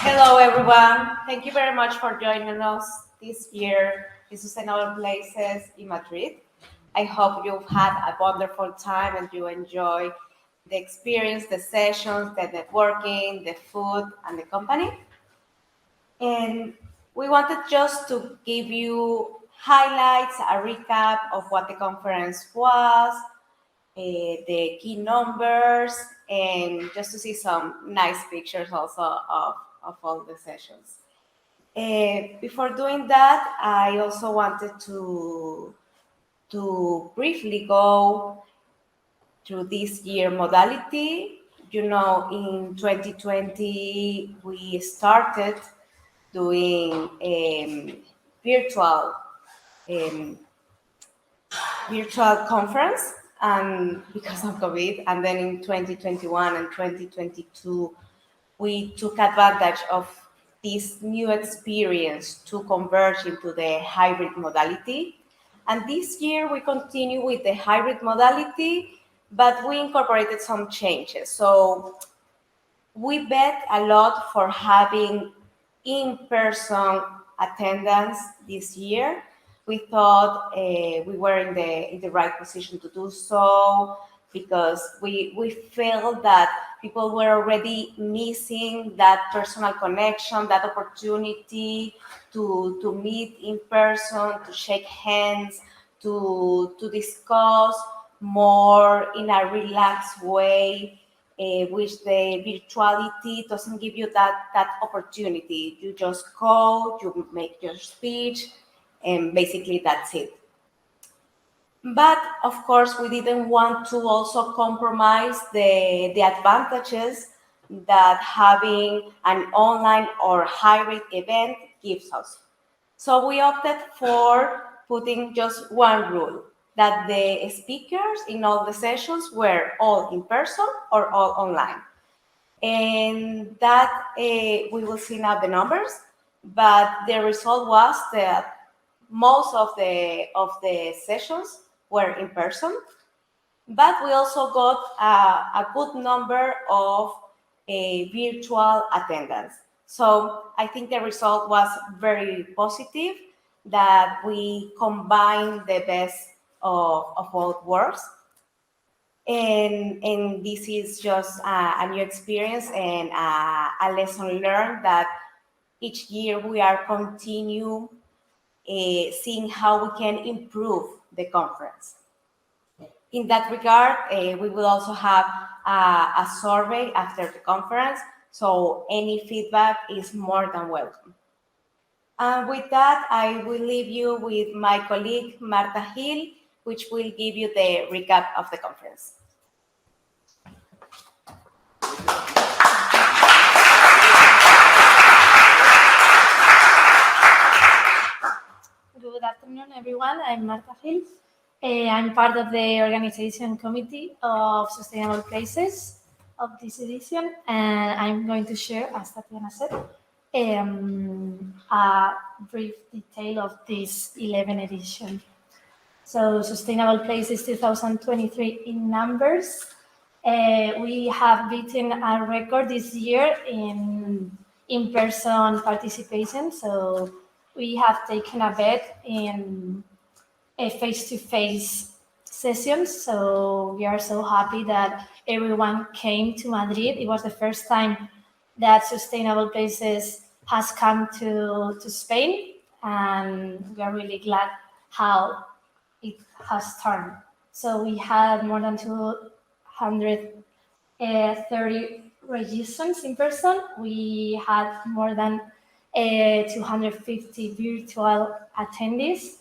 Hello, everyone. Thank you very much for joining us this year in Sustainable Places in Madrid. I hope you've had a wonderful time and you enjoy the experience, the sessions, the networking, the food, and the company. And we wanted just to give you highlights, a recap of what the conference was, the key numbers, and just to see some nice pictures also of all the sessions. Before doing that, I also wanted to briefly go through this year modality. You know, in 2020, we started doing virtual um, virtual conference and because of COVID. And then in 2021 and 2022, we took advantage of this new experience to converge into the hybrid modality. And this year we continue with the hybrid modality, but we incorporated some changes. So we bet a lot for having in-person attendance this year. We thought we were in the right position to do so because we felt that people were already missing that personal connection, that opportunity to meet in person, to shake hands, to discuss more in a relaxed way, which the virtuality doesn't give you that opportunity. You just go, you make your speech, and basically that's it. But of course, we didn't want to also compromise the advantages that having an online or hybrid event gives us. So we opted for putting just one rule, that the speakers in all the sessions were all in person or all online. And that we will see now the numbers, but the result was that most of the sessions were in person, but we also got a good number of virtual attendance. So I think the result was very positive, that we combined the best of both worlds. And this is just a new experience and a lesson learned that each year we are continue seeing how we can improve the conference. In that regard, we will also have a survey after the conference, so any feedback is more than welcome. And with that, I will leave you with my colleague Marta Hill, which will give you the recap of the conference. Good afternoon, everyone. I'm Marta Hill. I'm part of the organization committee of Sustainable Places of this edition, and I'm going to share, as Tatiana said, a brief detail of this 11th edition. So, Sustainable Places 2023 in numbers. We have beaten a record this year in person participation. So, we have taken a bet in a face-to-face sessions. So we are so happy that everyone came to Madrid. It was the first time that Sustainable Places has come to Spain, and we are really glad how it has turned. So we had more than 230 registrations in person. We had more than 250 virtual attendees.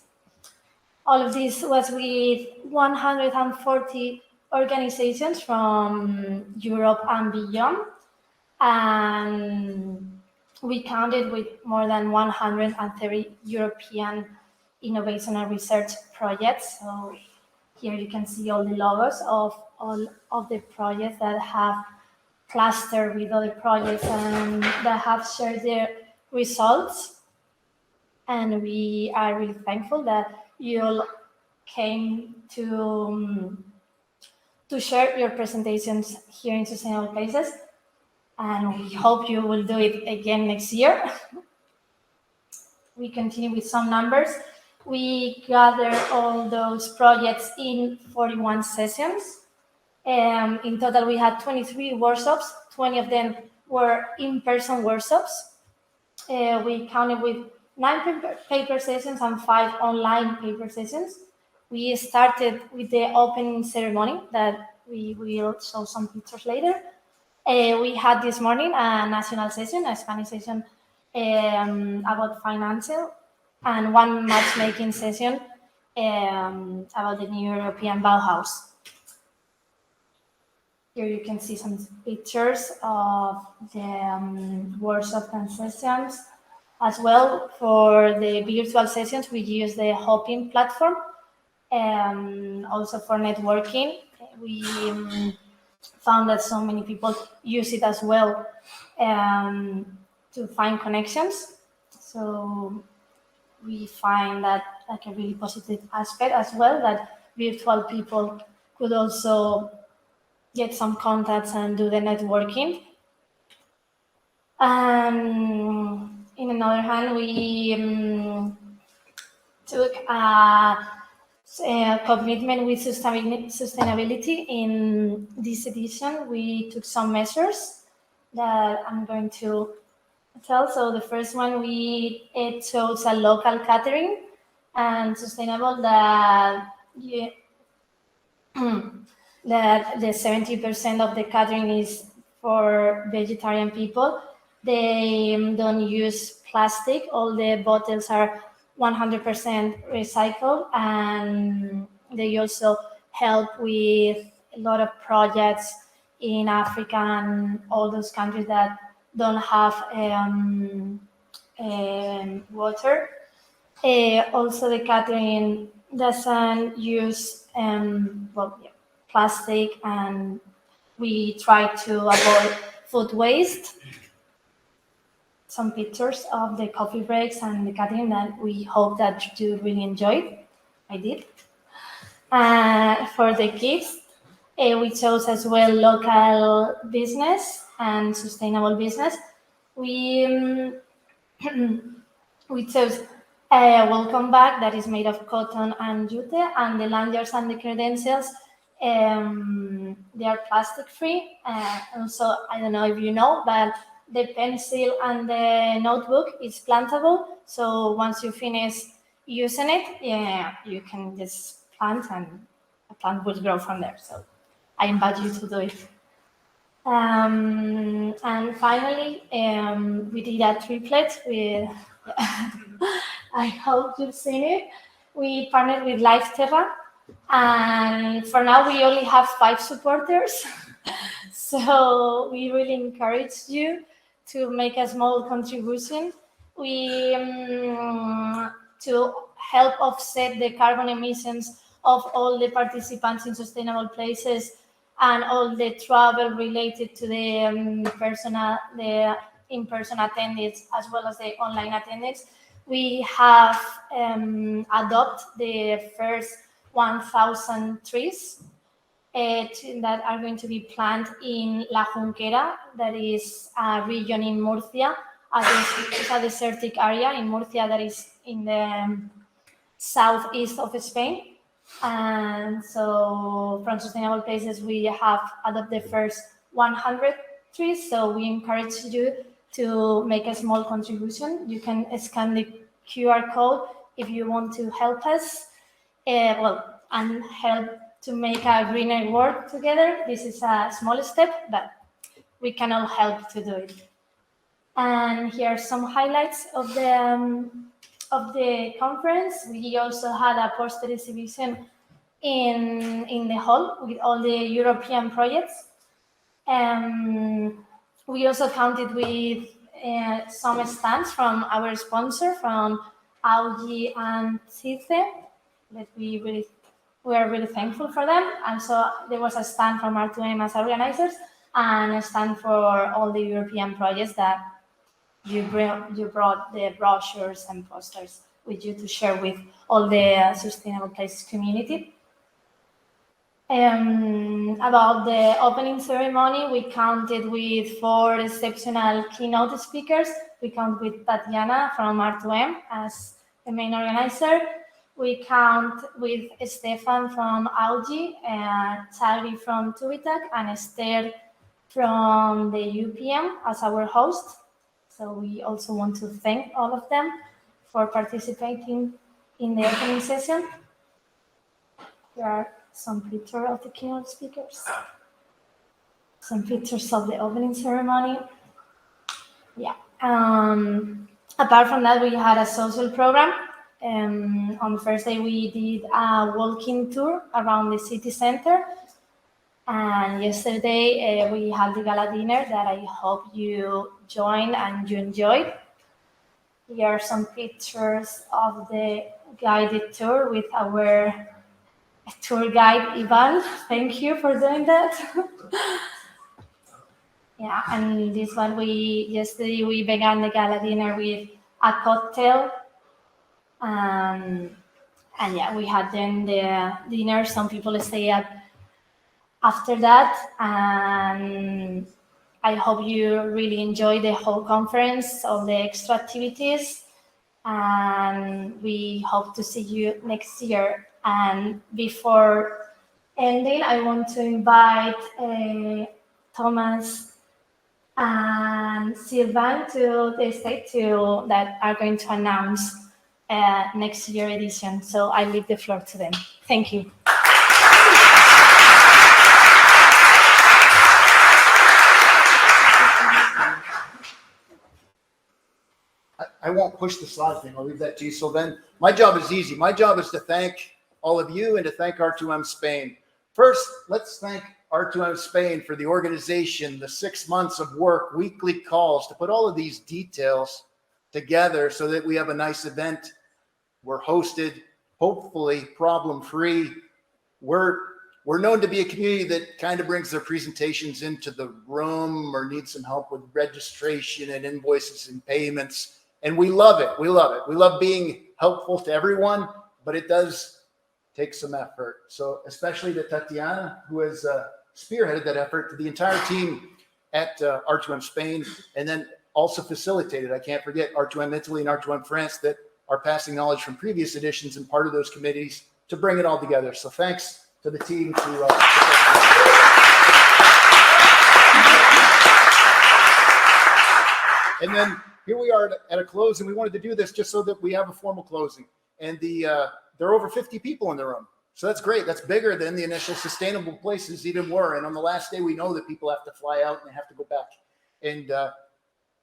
All of this was with 140 organizations from Europe and beyond. And we counted with more than 130 European innovation and research projects. So here you can see all the logos of all of the projects that have clustered with other projects and that have shared their results. And we are really thankful that you all came to share your presentations here in Sustainable Places. and we hope you will do it again next year. We continue with some numbers. We gather all those projects in 41 sessions. In total, we had 23 workshops. 20 of them were in-person workshops. We counted with 9 paper sessions and 5 online paper sessions. We started with the opening ceremony that we will show some pictures later. We had this morning a national session, a Spanish session about financial, and one matchmaking session about the new European Bauhaus. Here you can see some pictures of the workshop and sessions. As well, for the virtual sessions, we use the Hopin platform. Also for networking, we found that so many people use it as well to find connections. So we find that like a really positive aspect as well, that virtual people could also get some contacts and do the networking. And in another hand, we took a commitment with sustainability. In this edition, we took some measures that I'm going to tell. So the first one, we chose a local catering and sustainable that that the 70% of the catering is for vegetarian people. They don't use plastic. All the bottles are 100% recycled, and they also help with a lot of projects in Africa and all those countries that don't have water. Also, the catering doesn't use plastic, and we try to avoid food waste. Some pictures of the coffee breaks and the catering that we hope that you really enjoyed. I did. For the kids, we chose as well local business and sustainable business. We we chose a welcome bag that is made of cotton and jute, and the lanyards and the credentials, they are plastic free. Also, I don't know if you know, but the pencil and the notebook is plantable. So once you finish using it, you can just plant and a plant will grow from there. So I invite you to do it. And finally, we did a triplet with, I hope you've seen it. We partnered with Life Terra, and for now we only have 5 supporters. So we really encourage you to make a small contribution. We to help offset the carbon emissions of all the participants in Sustainable Places and all the travel related to the in-person attendance as well as the online attendance. We have adopted the first 1,000 trees that are going to be planted in La Junquera, that is a region in Murcia. It's a desertic area in Murcia that is in the southeast of Spain. And so from Sustainable Places, we have adopted the first 100 trees. So we encourage you to make a small contribution. You can scan the QR code if you want to help us, and help to make a greener world together. This is a small step, but we can all help to do it. And here are some highlights of the conference. We also had a poster exhibition in the hall with all the European projects. We also counted with some stands from our sponsor, from Augie and CICE, that we are really thankful for them. And so there was a stand from R2M as organizers, and a stand for all the European projects that you brought the brochures and posters with you to share with all the Sustainable Places community. About the opening ceremony, we counted with 4 exceptional keynote speakers. We count with Tatiana from R2M as the main organizer. We count with Stefan from Augi, Charlie from Tubitak, and Esther from the UPM as our host. So we also want to thank all of them for participating in the opening session. There are some pictures of the keynote speakers, some pictures of the opening ceremony. Yeah. Apart from that, we had a social program. On the first day, we did a walking tour around the city center. And yesterday, we had the gala dinner that I hope you joined and you enjoyed. Here are some pictures of the guided tour with our tour guide, Ivan. Thank you for doing that. Yeah, and this one, yesterday we began the gala dinner with a cocktail. And yeah, we had then the dinner. Some people stay up after that. And I hope you really enjoy the whole conference, all the extra activities. And we hope to see you next year. And before ending, I want to invite Thomas and Sylvain to the stage that are going to announce next year edition. So I leave the floor to them. Thank you. I won't push the slide thing. I'll leave that to you. So then my job is easy. My job is to thank all of you and to thank R2M Spain. First, let's thank R2M Spain for the organization, the 6 months of work, weekly calls to put all of these details together so that we have a nice event. We're hosted, hopefully problem-free. We're known to be a community that kind of brings their presentations into the room or needs some help with registration and invoices and payments. And we love it. We love it. We love being helpful to everyone, but it does take some effort. So especially to Tatiana, who has spearheaded that effort, to the entire team at R2M Spain, and then also facilitated, I can't forget, R2M Italy and R2M France that are passing knowledge from previous editions and part of those committees to bring it all together. So thanks to the team. And then here we are at a close, and we wanted to do this just so that we have a formal closing. And there are over 50 people in the room. So that's great. That's bigger than the initial sustainable places even were. And on the last day, we know that people have to fly out and they have to go back. And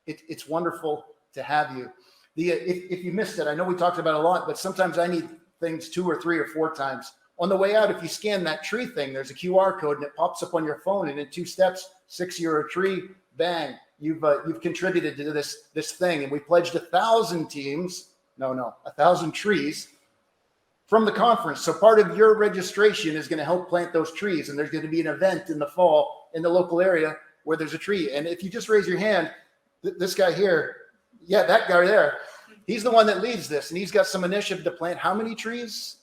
it's wonderful to have you. If you missed it, I know we talked about it a lot, but sometimes I need things 2 or 3 or 4 times. On the way out, if you scan that tree thing, there's a QR code and it pops up on your phone. And in 2 steps, 6 you're a tree, bang, you've contributed to this thing. And we pledged 1,000 teams, 1,000 trees from the conference. So part of your registration is going to help plant those trees. And there's going to be an event in the fall in the local area where there's a tree. And if you just raise your hand, this guy here, yeah, that guy there, he's the one that leads this. And he's got some initiative to plant how many trees?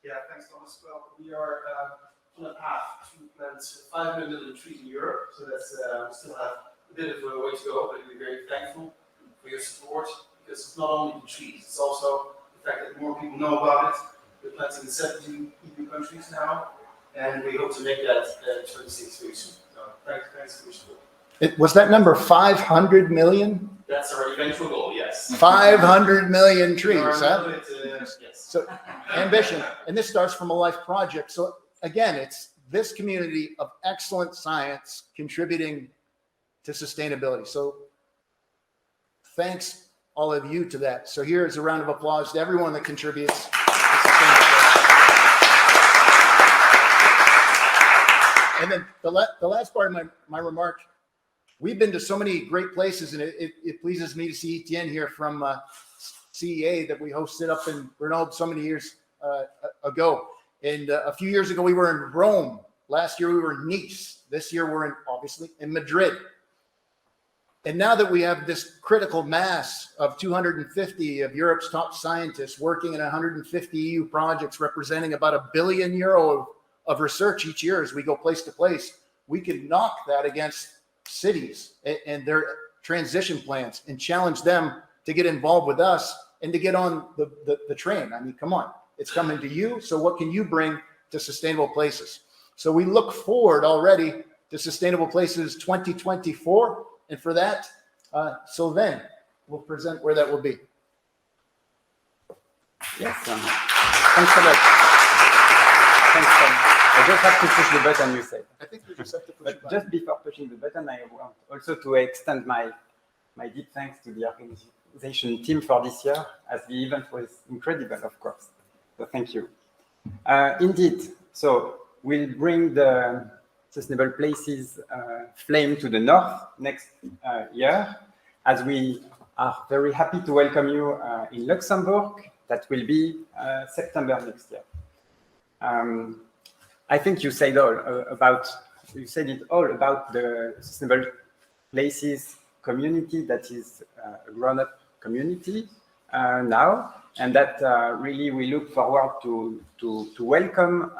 Yeah, thanks, Thomas. Well, we are on a path to plant 500 million trees in Europe. So that's we still have a bit of a way to go, but we're very thankful for your support, because it's not only the trees, it's also the fact that more people know about it. We're planting in 17 EU countries now, and we hope to make that 26 very soon. So thanks for your support. Was that number 500 million? That's our eventual goal, yes. 500 million trees, huh? Yes. So ambition, and this starts from a life project. So again, it's this community of excellent science contributing to sustainability. So thanks all of you to that. So here is a round of applause to everyone that contributes to sustainability. And then the last part of my remark, we've been to so many great places, and it pleases me to see Etienne here from CEA that we hosted up in Grenoble so many years ago. And a few years ago, we were in Rome. Last year, we were in Nice. This year, we're obviously in Madrid. And now that we have this critical mass of 250 of Europe's top scientists working in 150 EU projects representing about €1 billion of research each year as we go place to place, we can knock that against cities and their transition plans and challenge them to get involved with us and to get on the train. I mean, come on, it's coming to you. So what can you bring to Sustainable Places? So we look forward already to Sustainable Places 2024. And for that, Sylvain will present where that will be. Yes, thanks a lot. Thanks, Tom. I just have to push the button, you said. I think we just have to push But the button. just before pushing the button, I want also to extend my deep thanks to the organization team for this year, as the event was incredible, of course. So thank you. Indeed, so we'll bring the Sustainable Places flame to the north next year, as we are very happy to welcome you in Luxembourg. That will be September next year. I think you said it all about the Sustainable Places community that is a grown-up community now, and that really we look forward to welcome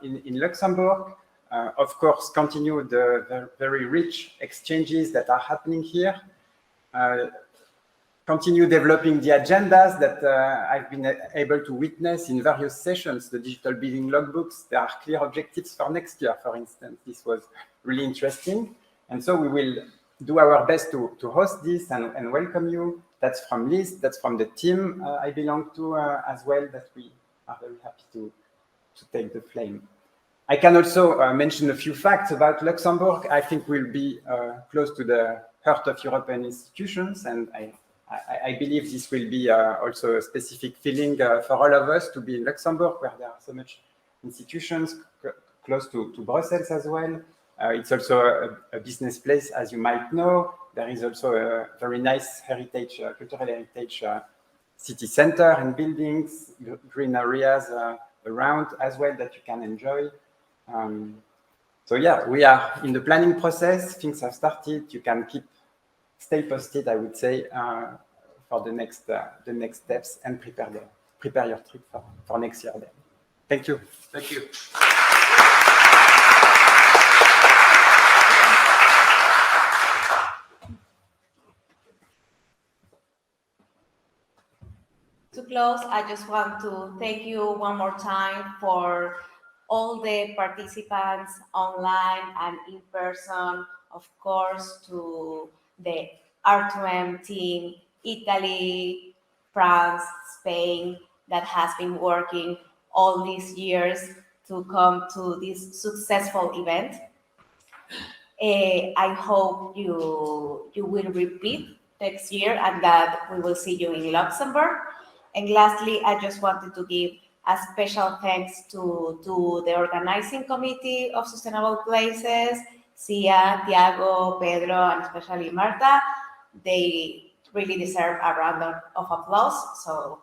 in Luxembourg. Of course, continue the very rich exchanges that are happening here. Continue developing the agendas that I've been able to witness in various sessions, the digital building logbooks. There are clear objectives for next year, for instance. This was really interesting. And so we will do our best to host this and welcome you. That's from Liz, that's from the team I belong to as well, that we are very happy to take the flame. I can also mention a few facts about Luxembourg. I think we'll be close to the heart of European institutions, and I believe this will be also a specific feeling for all of us to be in Luxembourg, where there are so much institutions close to Brussels as well. It's also a business place, as you might know. There is also a very nice heritage, cultural heritage city center and buildings, green areas around as well that you can enjoy. So yeah, we are in the planning process. Things have started. You can stay posted, I would say, for the next steps, and prepare your trip for next year then. Thank you. Thank you. To close, I just want to thank you one more time for all the participants online and in person, of course, to the R2M team, Italy, France, Spain, that has been working all these years to come to this successful event. I hope you will repeat next year and that we will see you in Luxembourg. And lastly, I just wanted to give a special thanks to the organizing committee of Sustainable Places, Sia, Tiago, Pedro, and especially Marta. They really deserve a round of applause. So